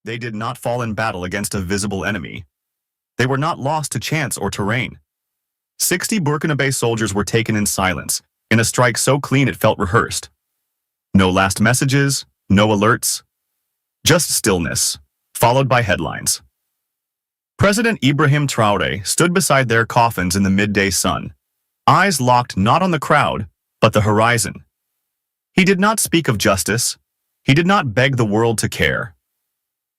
They did not fall in battle against a visible enemy. They were not lost to chance or terrain. 60 Burkinabè soldiers were taken in silence, in a strike so clean it felt rehearsed. No last messages, no alerts, just stillness, followed by headlines. President Ibrahim Traoré stood beside their coffins in the midday sun, eyes locked not on the crowd, but the horizon. He did not speak of justice. He did not beg the world to care.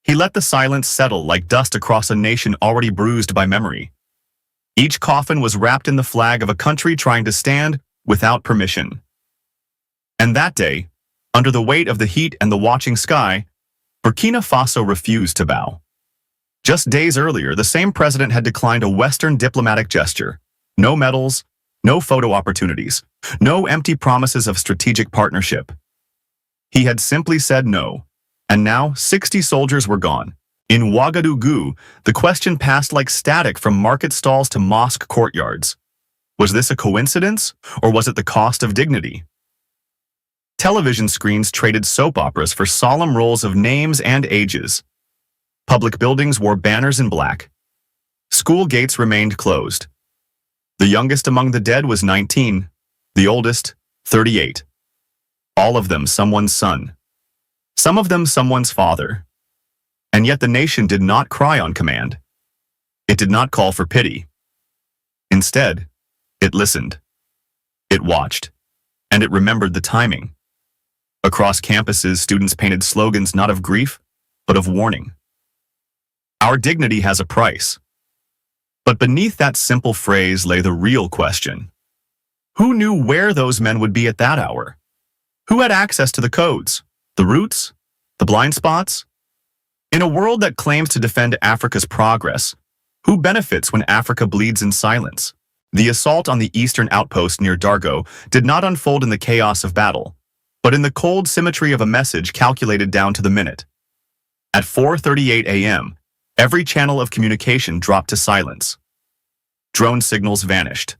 He let the silence settle like dust across a nation already bruised by memory. Each coffin was wrapped in the flag of a country trying to stand without permission. And that day, under the weight of the heat and the watching sky, Burkina Faso refused to bow. Just days earlier, the same president had declined a Western diplomatic gesture. No medals, no photo opportunities, no empty promises of strategic partnership. He had simply said no, and now 60 soldiers were gone. In Ouagadougou, the question passed like static from market stalls to mosque courtyards. Was this a coincidence, or was it the cost of dignity? Television screens traded soap operas for solemn rolls of names and ages. Public buildings wore banners in black. School gates remained closed. The youngest among the dead was 19, the oldest, 38. All of them someone's son. Some of them someone's father. And yet the nation did not cry on command. It did not call for pity. Instead, it listened. It watched. And it remembered the timing. Across campuses, students painted slogans not of grief, but of warning. Our dignity has a price. But beneath that simple phrase lay the real question. Who knew where those men would be at that hour? Who had access to the codes, the routes, the blind spots? In a world that claims to defend Africa's progress, who benefits when Africa bleeds in silence? The assault on the eastern outpost near Dargo did not unfold in the chaos of battle, but in the cold symmetry of a message calculated down to the minute. At 4:38 a.m., every channel of communication dropped to silence. Drone signals vanished.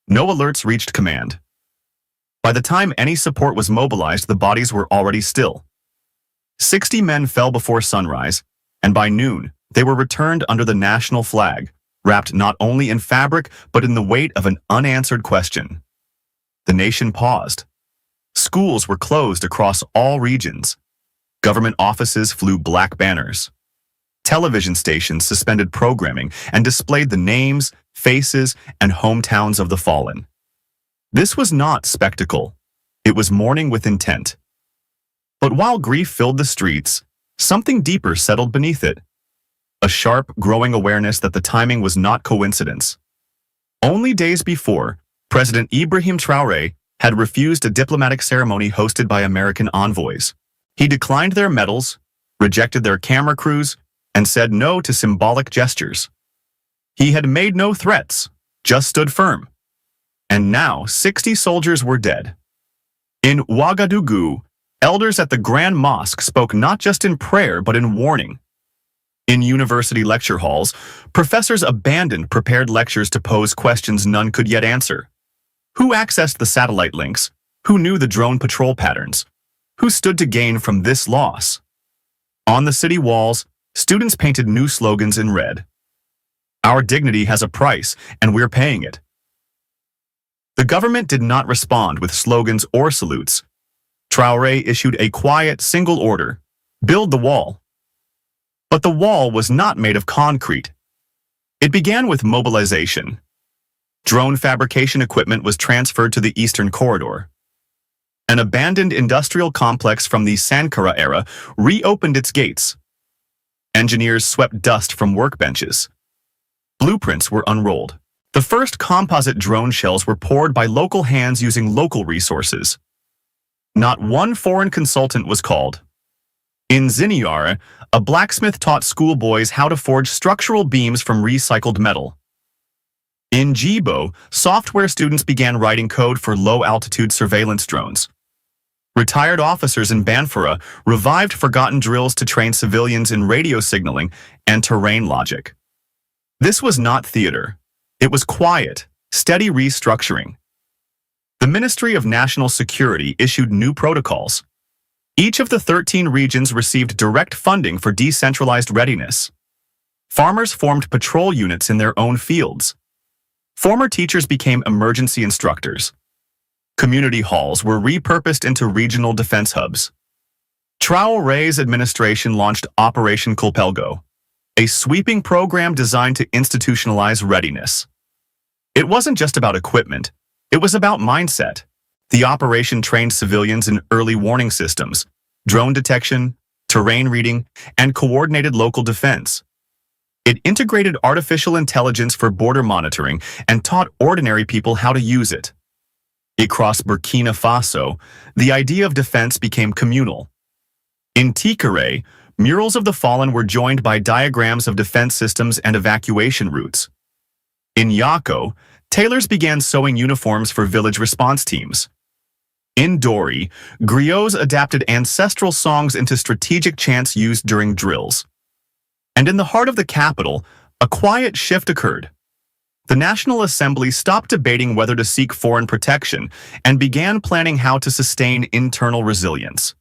No alerts reached command. By the time any support was mobilized, the bodies were already still. 60 men fell before sunrise, and by noon, they were returned under the national flag, wrapped not only in fabric, but in the weight of an unanswered question. The nation paused. Schools were closed across all regions. Government offices flew black banners. Television stations suspended programming and displayed the names, faces, and hometowns of the fallen. This was not spectacle. It was mourning with intent. But while grief filled the streets, something deeper settled beneath it. A sharp, growing awareness that the timing was not coincidence. Only days before, President Ibrahim Traoré had refused a diplomatic ceremony hosted by American envoys. He declined their medals, rejected their camera crews, and said no to symbolic gestures. He had made no threats, just stood firm. And now 60 soldiers were dead. In Ouagadougou, elders at the Grand Mosque spoke not just in prayer but in warning. In university lecture halls, professors abandoned prepared lectures to pose questions none could yet answer. Who accessed the satellite links? Who knew the drone patrol patterns? Who stood to gain from this loss? On the city walls, students painted new slogans in red. Our dignity has a price, and we're paying it. The government did not respond with slogans or salutes. Traoré issued a quiet, single order: build the wall. But the wall was not made of concrete. It began with mobilization. Drone fabrication equipment was transferred to the Eastern Corridor. An abandoned industrial complex from the Sankara era reopened its gates. Engineers swept dust from workbenches. Blueprints were unrolled. The first composite drone shells were poured by local hands using local resources. Not one foreign consultant was called. In Ziniara, a blacksmith taught schoolboys how to forge structural beams from recycled metal. In Djibo, software students began writing code for low-altitude surveillance drones. Retired officers in Banfara revived forgotten drills to train civilians in radio signaling and terrain logic. This was not theater. It was quiet, steady restructuring. The Ministry of National Security issued new protocols. Each of the 13 regions received direct funding for decentralized readiness. Farmers formed patrol units in their own fields. Former teachers became emergency instructors. Community halls were repurposed into regional defense hubs. Traoré's administration launched Operation Copelo, a sweeping program designed to institutionalize readiness. It wasn't just about equipment, it was about mindset. The operation trained civilians in early warning systems, drone detection, terrain reading, and coordinated local defense. It integrated artificial intelligence for border monitoring and taught ordinary people how to use it. Across Burkina Faso, the idea of defense became communal. In Tikere, murals of the fallen were joined by diagrams of defense systems and evacuation routes. In Yako, tailors began sewing uniforms for village response teams. In Dori, griots adapted ancestral songs into strategic chants used during drills. And in the heart of the capital, a quiet shift occurred. The National Assembly stopped debating whether to seek foreign protection and began planning how to sustain internal resilience.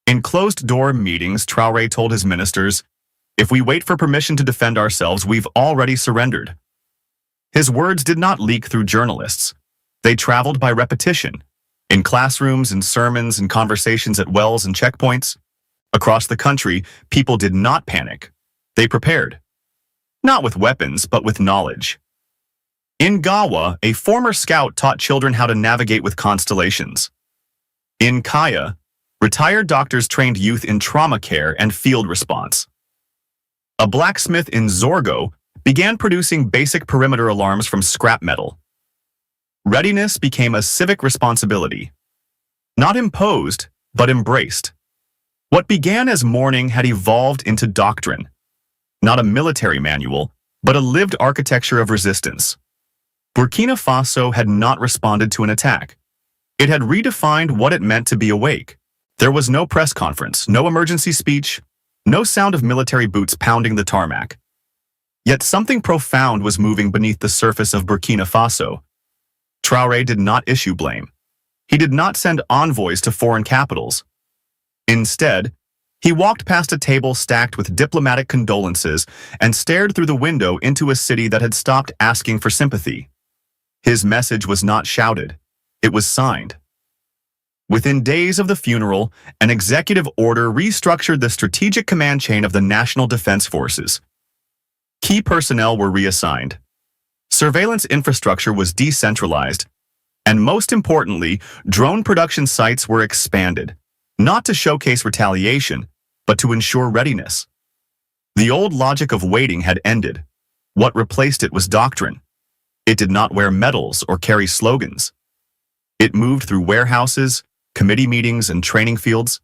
In closed-door meetings, Traoré told his ministers, "If we wait for permission to defend ourselves, we've already surrendered." His words did not leak through journalists. They traveled by repetition, in classrooms, in sermons, in conversations at wells and checkpoints. Across the country, people did not panic. They prepared. Not with weapons, but with knowledge. In Gawa, a former scout taught children how to navigate with constellations. In Kaya, retired doctors trained youth in trauma care and field response. A blacksmith in Zorgo began producing basic perimeter alarms from scrap metal. Readiness became a civic responsibility. Not imposed, but embraced. What began as mourning had evolved into doctrine. Not a military manual, but a lived architecture of resistance. Burkina Faso had not responded to an attack. It had redefined what it meant to be awake. There was no press conference, no emergency speech, no sound of military boots pounding the tarmac. Yet something profound was moving beneath the surface of Burkina Faso. Traoré did not issue blame. He did not send envoys to foreign capitals. Instead, he walked past a table stacked with diplomatic condolences and stared through the window into a city that had stopped asking for sympathy. His message was not shouted. It was signed. Within days of the funeral, an executive order restructured the strategic command chain of the National Defense Forces. Key personnel were reassigned. Surveillance infrastructure was decentralized. And most importantly, drone production sites were expanded, not to showcase retaliation, but to ensure readiness. The old logic of waiting had ended. What replaced it was doctrine. It did not wear medals or carry slogans. It moved through warehouses, committee meetings, and training fields.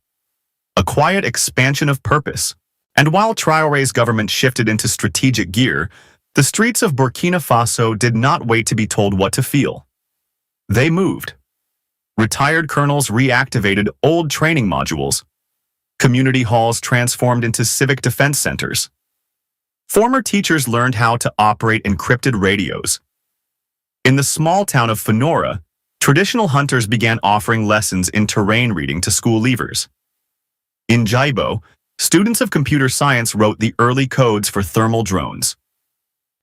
A quiet expansion of purpose. And while Traoré's government shifted into strategic gear, the streets of Burkina Faso did not wait to be told what to feel. They moved. Retired colonels reactivated old training modules. Community halls transformed into civic defense centers. Former teachers learned how to operate encrypted radios. In the small town of Fenora, traditional hunters began offering lessons in terrain reading to school leavers. In Jaibo, students of computer science wrote the early codes for thermal drones.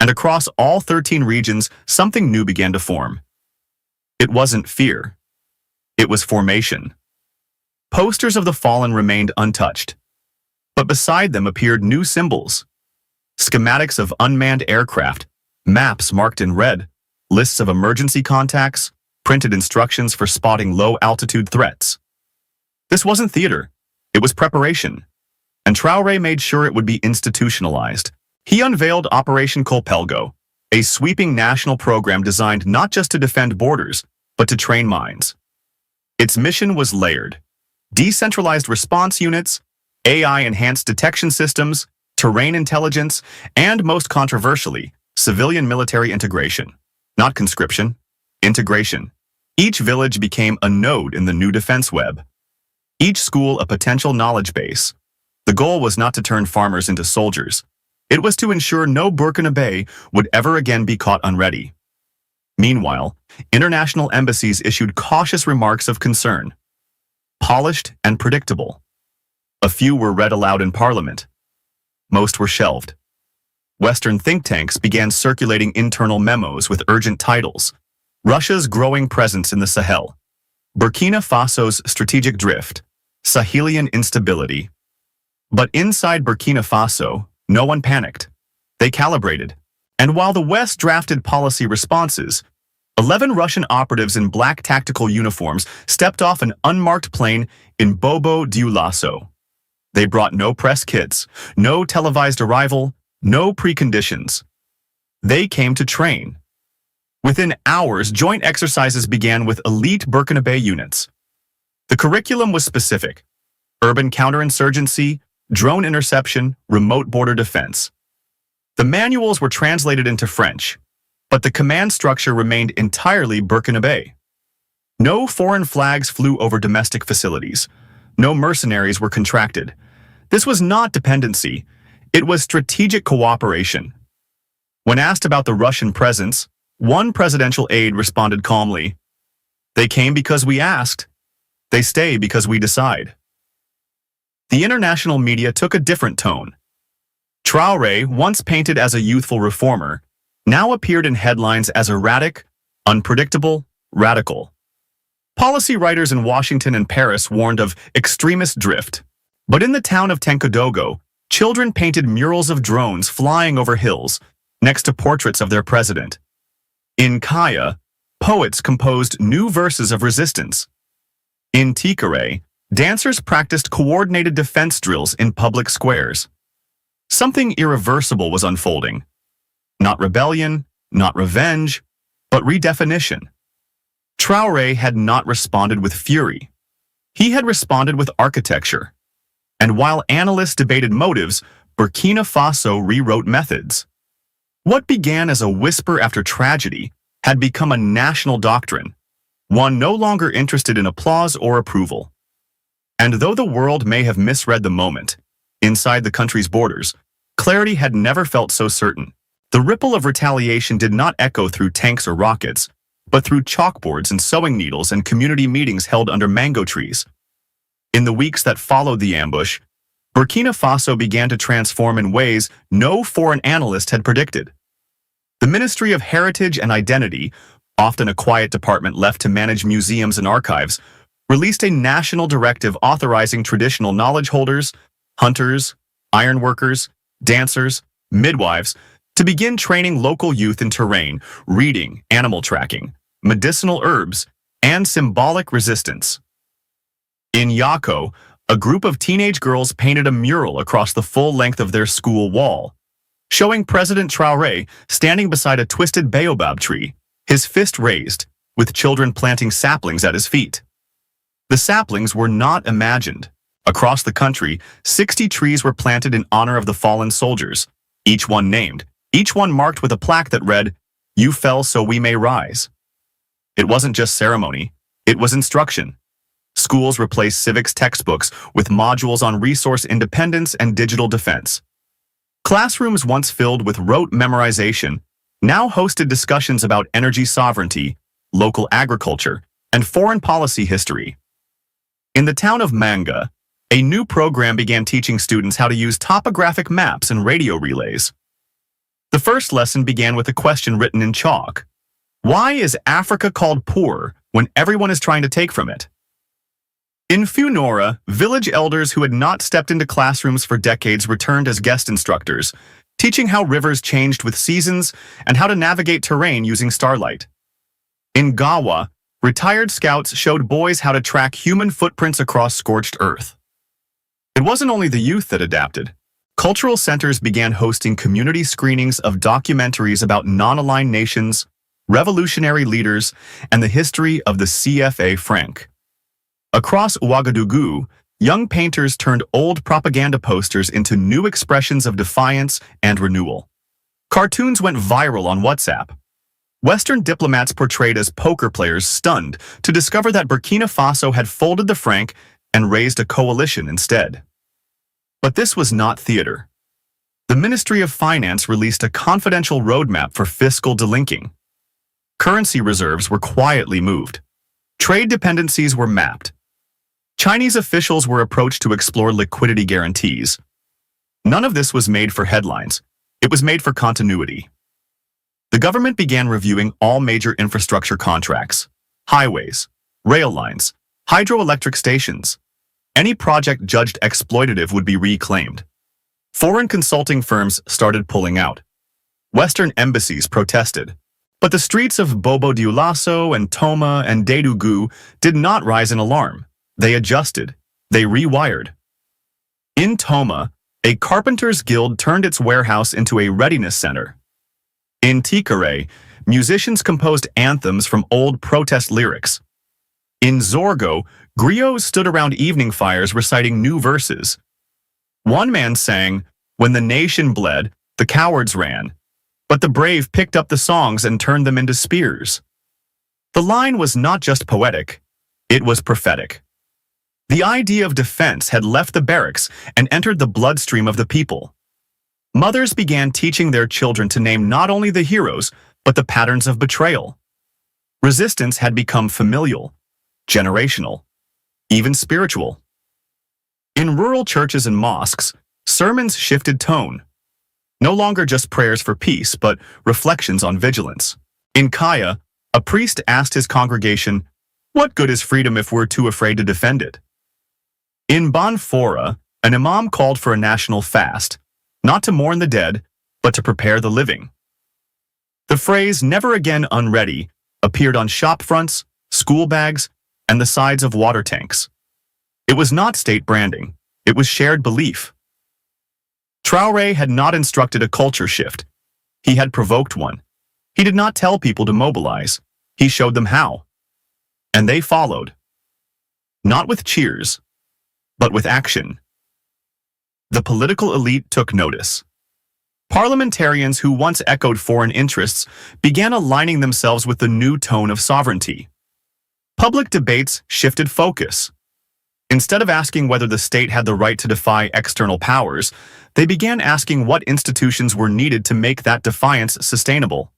And across all 13 regions, something new began to form. It wasn't fear. It was formation. Posters of the fallen remained untouched. But beside them appeared new symbols. Schematics of unmanned aircraft, maps marked in red, lists of emergency contacts, printed instructions for spotting low-altitude threats. This wasn't theater. It was preparation. And Traoré made sure it would be institutionalized. He unveiled Operation Copelo, a sweeping national program designed not just to defend borders, but to train minds. Its mission was layered. Decentralized response units, AI-enhanced detection systems, terrain intelligence, and most controversially, civilian-military integration. Not conscription, integration. Each village became a node in the new defense web. Each school a potential knowledge base. The goal was not to turn farmers into soldiers. It was to ensure no Burkinabè would ever again be caught unready. Meanwhile, international embassies issued cautious remarks of concern. polished and predictable. A few were read aloud in Parliament. Most were shelved. Western think tanks began circulating internal memos with urgent titles: Russia's growing presence in the Sahel, Burkina Faso's strategic drift, Sahelian instability. But inside Burkina Faso, no one panicked. They calibrated. And while the West drafted policy responses, 11 Russian operatives in black tactical uniforms stepped off an unmarked plane in Bobo Dioulasso. They brought no press kits, no televised arrival, no preconditions. They came to train. Within hours, joint exercises began with elite Burkinabè units. The curriculum was specific: urban counterinsurgency, drone interception, remote border defense. The manuals were translated into French, but the command structure remained entirely Burkinabè. No foreign flags flew over domestic facilities. No mercenaries were contracted. This was not dependency. It was strategic cooperation. When asked about the Russian presence, one presidential aide responded calmly, "They came because we asked. They stay because we decide." The international media took a different tone. Traoré, once painted as a youthful reformer, now appeared in headlines as erratic, unpredictable, radical. Policy writers in Washington and Paris warned of extremist drift. But in the town of Tenkodogo, children painted murals of drones flying over hills next to portraits of their president. In Kaya, poets composed new verses of resistance. In Tikere, dancers practiced coordinated defense drills in public squares. Something irreversible was unfolding. Not rebellion, not revenge, but redefinition. Traoré had not responded with fury. He had responded with architecture. And while analysts debated motives, Burkina Faso rewrote methods. What began as a whisper after tragedy had become a national doctrine, one no longer interested in applause or approval. And though the world may have misread the moment, inside the country's borders, clarity had never felt so certain. The ripple of retaliation did not echo through tanks or rockets, but through chalkboards and sewing needles and community meetings held under mango trees. In the weeks that followed the ambush, Burkina Faso began to transform in ways no foreign analyst had predicted. The Ministry of Heritage and Identity, often a quiet department left to manage museums and archives, released a national directive authorizing traditional knowledge holders, hunters, ironworkers, dancers, midwives, to begin training local youth in terrain, reading, animal tracking, medicinal herbs, and symbolic resistance. In Yako, a group of teenage girls painted a mural across the full length of their school wall, showing President Traoré standing beside a twisted baobab tree, his fist raised, with children planting saplings at his feet. The saplings were not imagined. Across the country, 60 trees were planted in honor of the fallen soldiers, each one named, each one marked with a plaque that read, "You fell so we may rise." It wasn't just ceremony, it was instruction. Schools replaced civics textbooks with modules on resource independence and digital defense. Classrooms once filled with rote memorization now hosted discussions about energy sovereignty, local agriculture, and foreign policy history. In the town of Manga, a new program began teaching students how to use topographic maps and radio relays. The first lesson began with a question written in chalk. Why is Africa called poor when everyone is trying to take from it? In Funora, village elders who had not stepped into classrooms for decades returned as guest instructors, teaching how rivers changed with seasons and how to navigate terrain using starlight. In Gawa, retired scouts showed boys how to track human footprints across scorched earth. It wasn't only the youth that adapted. Cultural centers began hosting community screenings of documentaries about non-aligned nations, revolutionary leaders, and the history of the CFA franc. Across Ouagadougou, young painters turned old propaganda posters into new expressions of defiance and renewal. Cartoons went viral on WhatsApp. Western diplomats portrayed as poker players stunned to discover that Burkina Faso had folded the franc and raised a coalition instead. But this was not theater. The Ministry of Finance released a confidential roadmap for fiscal delinking. Currency reserves were quietly moved. Trade dependencies were mapped. Chinese officials were approached to explore liquidity guarantees. None of this was made for headlines. It was made for continuity. The government began reviewing all major infrastructure contracts, highways, rail lines, hydroelectric stations. Any project judged exploitative would be reclaimed. Foreign consulting firms started pulling out. Western embassies protested. But the streets of Bobo-Dioulasso and Toma and Dédougou did not rise in alarm. They adjusted. They rewired. In Toma, a carpenters' guild turned its warehouse into a readiness center. In Tikere, musicians composed anthems from old protest lyrics. In Zorgo, griots stood around evening fires reciting new verses. One man sang, "When the nation bled, the cowards ran, but the brave picked up the songs and turned them into spears." The line was not just poetic, it was prophetic. The idea of defense had left the barracks and entered the bloodstream of the people. Mothers began teaching their children to name not only the heroes, but the patterns of betrayal. Resistance had become familial, generational, even spiritual. In rural churches and mosques, sermons shifted tone. No longer just prayers for peace, but reflections on vigilance. In Kaya, a priest asked his congregation, "What good is freedom if we're too afraid to defend it?" In Banfora, an imam called for a national fast, not to mourn the dead, but to prepare the living. The phrase "never again unready" appeared on shop fronts, school bags, and the sides of water tanks. It was not state branding, it was shared belief. Traoré had not instructed a culture shift. He had provoked one. He did not tell people to mobilize. He showed them how. And they followed. Not with cheers, but with action. The political elite took notice. Parliamentarians who once echoed foreign interests began aligning themselves with the new tone of sovereignty. Public debates shifted focus. Instead of asking whether the state had the right to defy external powers, they began asking what institutions were needed to make that defiance sustainable.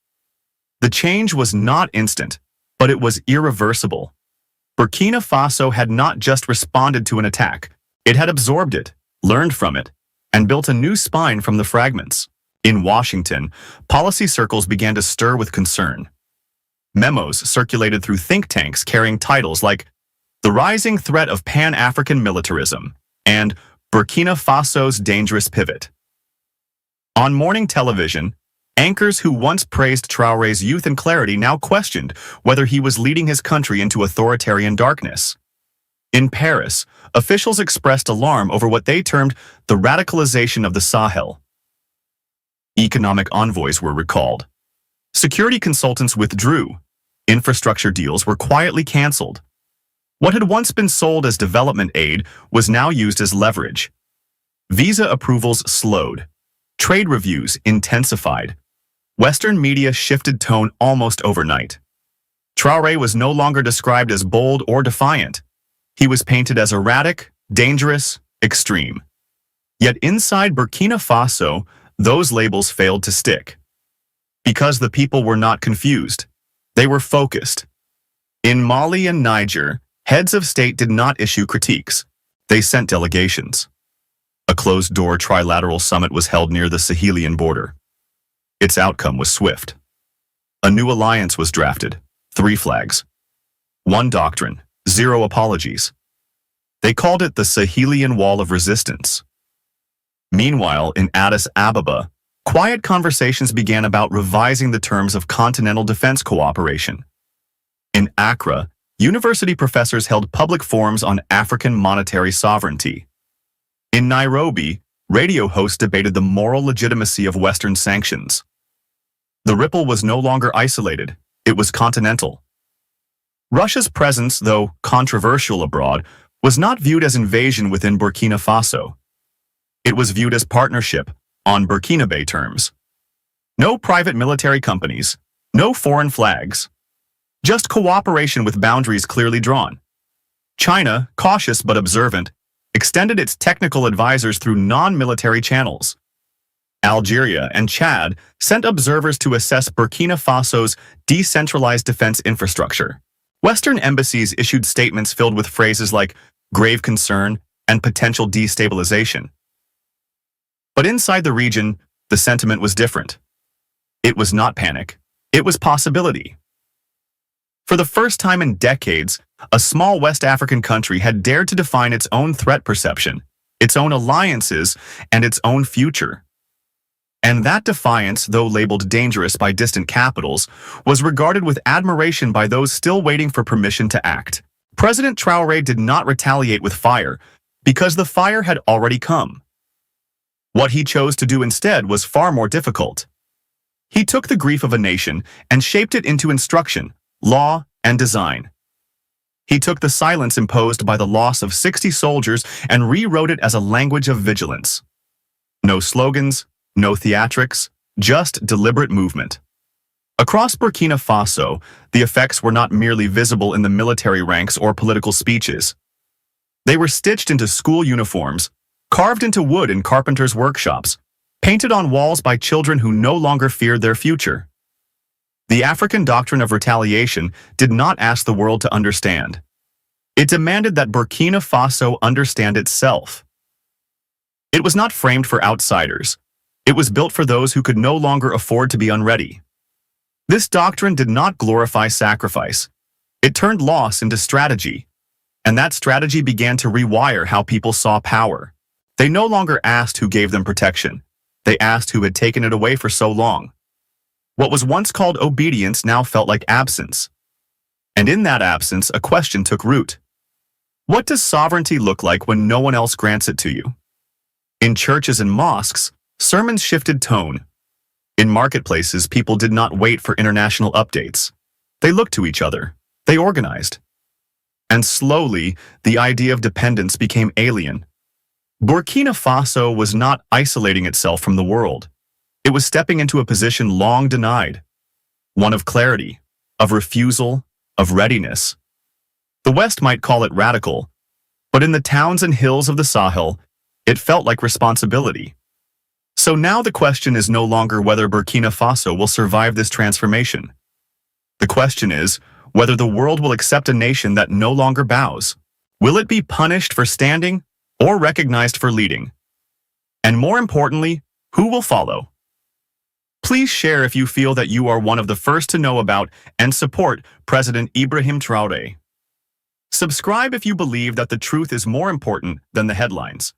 The change was not instant, but it was irreversible. Burkina Faso had not just responded to an attack, it had absorbed it, learned from it, and built a new spine from the fragments. In Washington, policy circles began to stir with concern. Memos circulated through think tanks carrying titles like "The Rising Threat of Pan-African Militarism" and "Burkina Faso's Dangerous Pivot." On morning television, anchors who once praised Traoré's youth and clarity now questioned whether he was leading his country into authoritarian darkness. In Paris, officials expressed alarm over what they termed the radicalization of the Sahel. Economic envoys were recalled. Security consultants withdrew. Infrastructure deals were quietly canceled. What had once been sold as development aid was now used as leverage. Visa approvals slowed. Trade reviews intensified. Western media shifted tone almost overnight. Traoré was no longer described as bold or defiant. He was painted as erratic, dangerous, extreme. Yet inside Burkina Faso, those labels failed to stick. Because the people were not confused. They were focused. In Mali and Niger, heads of state did not issue critiques. They sent delegations. A closed-door trilateral summit was held near the Sahelian border. Its outcome was swift. A new alliance was drafted, 3 flags. 1 doctrine, 0 apologies. They called it the Sahelian Wall of Resistance. Meanwhile, in Addis Ababa, quiet conversations began about revising the terms of continental defense cooperation. In Accra, university professors held public forums on African monetary sovereignty. In Nairobi, radio hosts debated the moral legitimacy of Western sanctions. The ripple was no longer isolated, it was continental. Russia's presence, though controversial abroad, was not viewed as invasion within Burkina Faso. It was viewed as partnership, on Burkinabè terms. No private military companies, no foreign flags. Just cooperation with boundaries clearly drawn. China, cautious but observant, extended its technical advisors through non-military channels. Algeria and Chad sent observers to assess Burkina Faso's decentralized defense infrastructure. Western embassies issued statements filled with phrases like, grave concern, and potential destabilization. But inside the region, the sentiment was different. It was not panic. It was possibility. For the first time in decades, a small West African country had dared to define its own threat perception, its own alliances, and its own future. And that defiance, though labeled dangerous by distant capitals, was regarded with admiration by those still waiting for permission to act. President Traoré did not retaliate with fire, because the fire had already come. What he chose to do instead was far more difficult. He took the grief of a nation and shaped it into instruction, law, and design. He took the silence imposed by the loss of 60 soldiers and rewrote it as a language of vigilance. No slogans, no theatrics, just deliberate movement. Across Burkina Faso, the effects were not merely visible in the military ranks or political speeches. They were stitched into school uniforms, carved into wood in carpenters' workshops, painted on walls by children who no longer feared their future. The African doctrine of retaliation did not ask the world to understand. It demanded that Burkina Faso understand itself. It was not framed for outsiders. It was built for those who could no longer afford to be unready. This doctrine did not glorify sacrifice. It turned loss into strategy, and that strategy began to rewire how people saw power. They no longer asked who gave them protection. They asked who had taken it away for so long. What was once called obedience now felt like absence. And in that absence, a question took root. What does sovereignty look like when no one else grants it to you? In churches and mosques, sermons shifted tone. In marketplaces, people did not wait for international updates. They looked to each other. They organized. And slowly, the idea of dependence became alien. Burkina Faso was not isolating itself from the world. It was stepping into a position long denied. One of clarity, of refusal, of readiness. The West might call it radical, but in the towns and hills of the Sahel, it felt like responsibility. So now the question is no longer whether Burkina Faso will survive this transformation. The question is whether the world will accept a nation that no longer bows. Will it be punished for standing or recognized for leading? And more importantly, who will follow? Please share if you feel that you are one of the first to know about and support President Ibrahim Traoré. Subscribe if you believe that the truth is more important than the headlines.